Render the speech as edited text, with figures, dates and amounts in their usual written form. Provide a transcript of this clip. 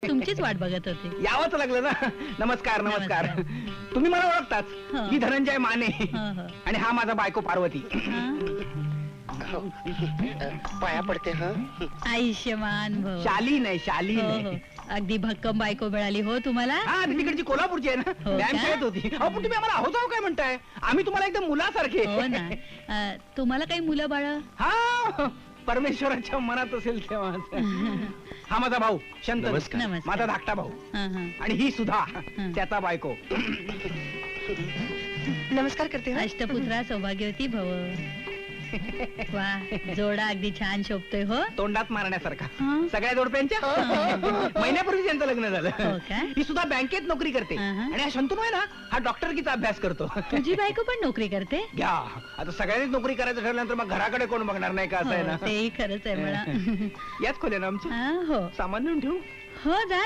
तुमचीच वाट बघत होते. यावंच लागलं ना. नमस्कार नमस्कार. तुम्ही मला ओळखताच. हो. मी धनंजय माने हो, हो. आणि हा माझा बायको पार्वती. पाया पडते हा. आयुष्यमान भव. शालीन आहे शालीन हो, आहे. हो. अगदी भक्कम बायको मिळाली हो तुम्हाला. हा ती तिकडची कोल्हापूरची आहे ना. हो व्यायाम का? शाळेत होती. अहो पण तुम्ही आम्हाला आहोत आहो काय म्हणताय. आम्ही तुम्हाला एकदम मुलासारखे. हो ना. तुम्हाला काही मुलं बाळ? हा परमेश्वराच्या मनात असेल तेव्हा. हा माझा भाऊ शंतनू. नमस्कार. माझा धाकटा भाऊ. आणि ही सुद्धा त्याचा बायको. नमस्कार करते हा. अष्टपुत्रा सौभाग्यवती भव. वा जोडा अगदी छान शोभतोय हो. तोंडात मारण्यासारखा. हं. सगळ्या जोडप्यांच्या महिन्यापूर्वी त्यांचं लग्न झालं. हो का? ही सुद्धा बँकेत नोकरी करते. अहं. आणि हा शंतनू आहे ना हा डॉक्टरकीचा अभ्यास करतो. तुझी बायको पण नोकरी करते? घ्या आता सगळ्यांनीच नोकरी करायचं ठरल्यानंतर मग घराकडे कोण बघणार नाही का असं आहे हो, ना. तेही खरंच आहे म्हणा. याच खोल्या ना आमची. हो सामान नेऊन ठेवू. हो जा ना.